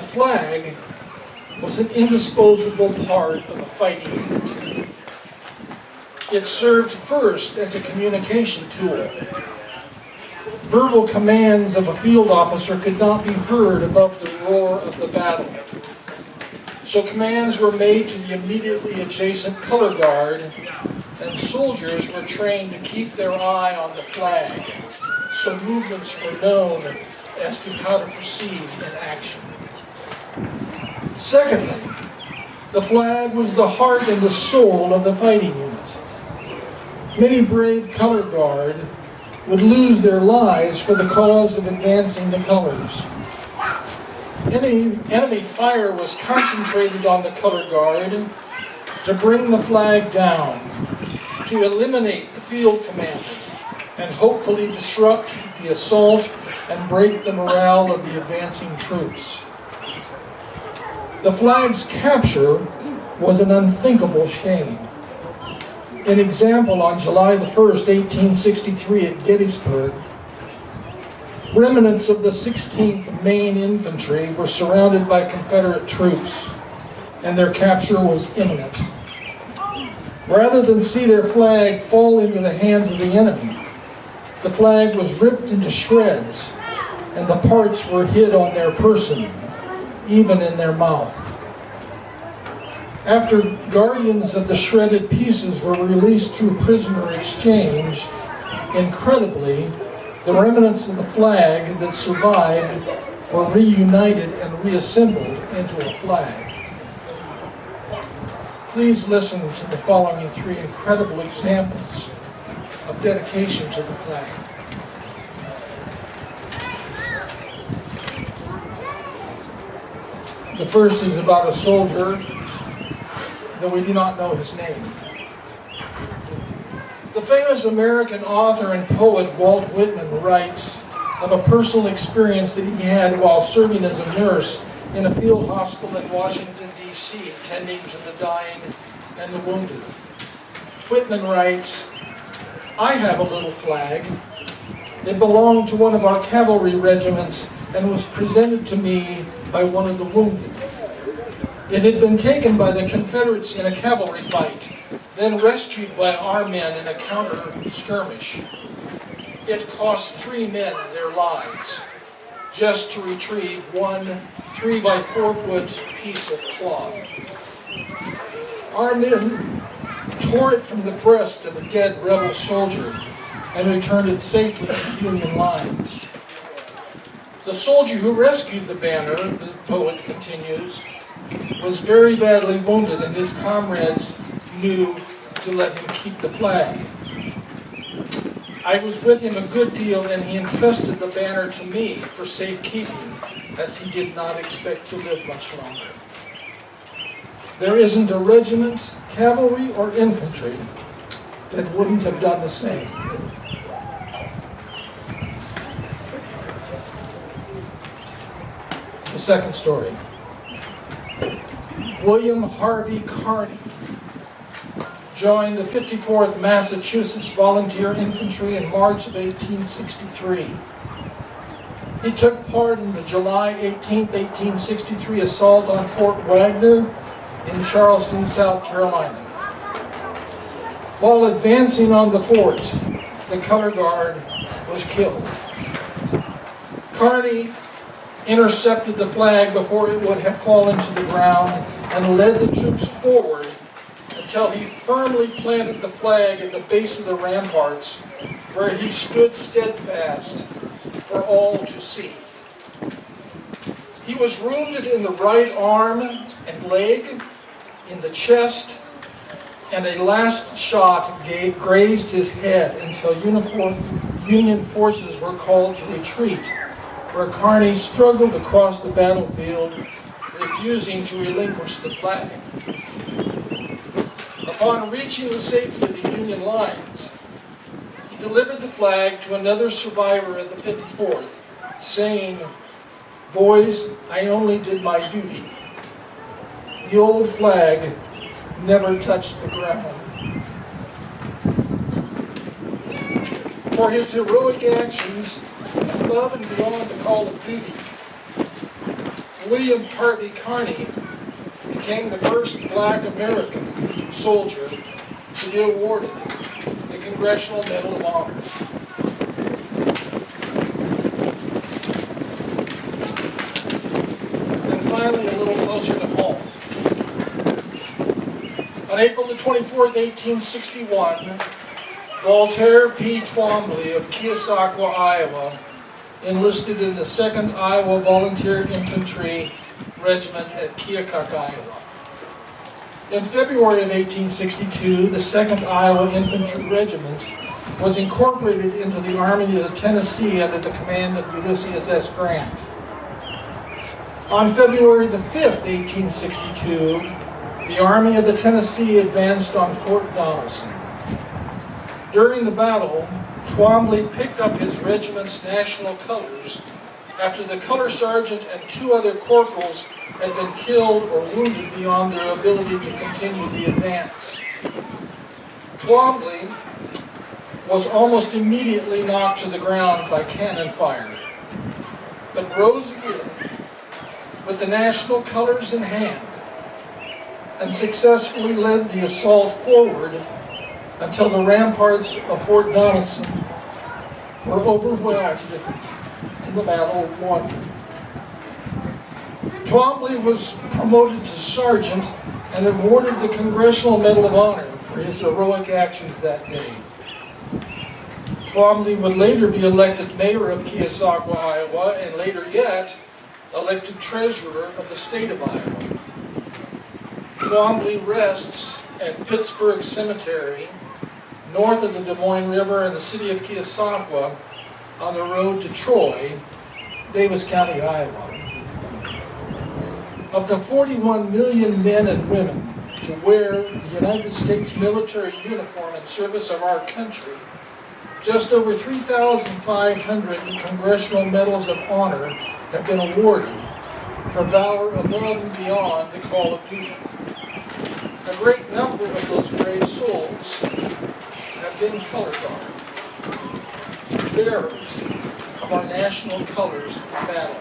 flag was an indisposable part of a fighting unit. It served first as a communication tool. Verbal commands of a field officer could not be heard above the roar of the battle. So commands were made to the immediately adjacent color guard, and soldiers were trained to keep their eye on the flag, so movements were known as to how to proceed in action. Secondly, the flag was the heart and the soul of the fighting unit. Many brave color guard would lose their lives for the cause of advancing the colors. Enemy fire was concentrated on the color guard to bring the flag down, to eliminate the field commander, and hopefully disrupt the assault and break the morale of the advancing troops. The flag's capture was an unthinkable shame. An example, on July the 1st, 1863 at Gettysburg, remnants of the 16th Maine Infantry were surrounded by Confederate troops, and their capture was imminent. Rather than see their flag fall into the hands of the enemy, the flag was ripped into shreds, and the parts were hid on their person, even in their mouth. After guardians of the shredded pieces were released through prisoner exchange, incredibly, the remnants of the flag that survived were reunited and reassembled into a flag. Please listen to the following three incredible examples of dedication to the flag. The first is about a soldier, though we do not know his name. The famous American author and poet Walt Whitman writes of a personal experience that he had while serving as a nurse in a field hospital in Washington, D.C., tending to the dying and the wounded. Whitman writes, "I have a little flag. It belonged to one of our cavalry regiments and was presented to me by one of the wounded. It had been taken by the Confederates in a cavalry fight, then rescued by our men in a counter skirmish. It cost 3 men their lives just to retrieve one 3 by 4 foot piece of cloth. Our men tore it from the breast of a dead rebel soldier and returned it safely to Union lines. The soldier who rescued the banner," the poet continues, "was very badly wounded, and his comrades knew to let him keep the flag. I was with him a good deal, and he entrusted the banner to me for safekeeping, as he did not expect to live much longer. There isn't a regiment, cavalry or infantry, that wouldn't have done the same." The second story. William Harvey Kearny joined the 54th Massachusetts Volunteer Infantry in March of 1863. He took part in the July 18, 1863 assault on Fort Wagner in Charleston, South Carolina. While advancing on the fort, the color guard was killed. Kearny intercepted the flag before it would have fallen to the ground and led the troops forward until he firmly planted the flag at the base of the ramparts, where he stood steadfast for all to see. He was wounded in the right arm and leg, in the chest, and a last shot grazed his head until Union forces were called to retreat, where Kearny struggled across the battlefield, refusing to relinquish the flag. Upon reaching the safety of the Union lines, he delivered the flag to another survivor of the 54th, saying, "Boys, I only did my duty." The old flag never touched the ground. For his heroic actions, above and beyond the call of duty, William Harvey Carney became the first black American soldier to be awarded the Congressional Medal of Honor. And finally, a little closer to home. On April the 24th, 1861, Walter P. Twombly of Keosauqua, Iowa, enlisted in the 2nd Iowa Volunteer Infantry Regiment at Keokuk, Iowa. In February of 1862, the 2nd Iowa Infantry Regiment was incorporated into the Army of the Tennessee under the command of Ulysses S. Grant. On February the 5th, 1862, the Army of the Tennessee advanced on Fort Donelson. During the battle, Twombly picked up his regiment's national colors after the color sergeant and 2 other corporals had been killed or wounded beyond their ability to continue the advance. Twombly was almost immediately knocked to the ground by cannon fire, but rose again with the national colors in hand and successfully led the assault forward until the ramparts of Fort Donelson were overwhelmed and the battle won. Twombly was promoted to sergeant and awarded the Congressional Medal of Honor for his heroic actions that day. Twombly would later be elected mayor of Keosauqua, Iowa, and later yet, elected treasurer of the state of Iowa. Twombly rests at Pittsburgh Cemetery, north of the Des Moines River and the city of Keosauqua, on the road to Troy, Davis County, Iowa. Of the 41 million men and women to wear the United States military uniform in service of our country, just over 3,500 Congressional Medals of Honor have been awarded for valor above and beyond the call of duty. A great number of those brave souls have been color guard, bearers of our national colors in battle.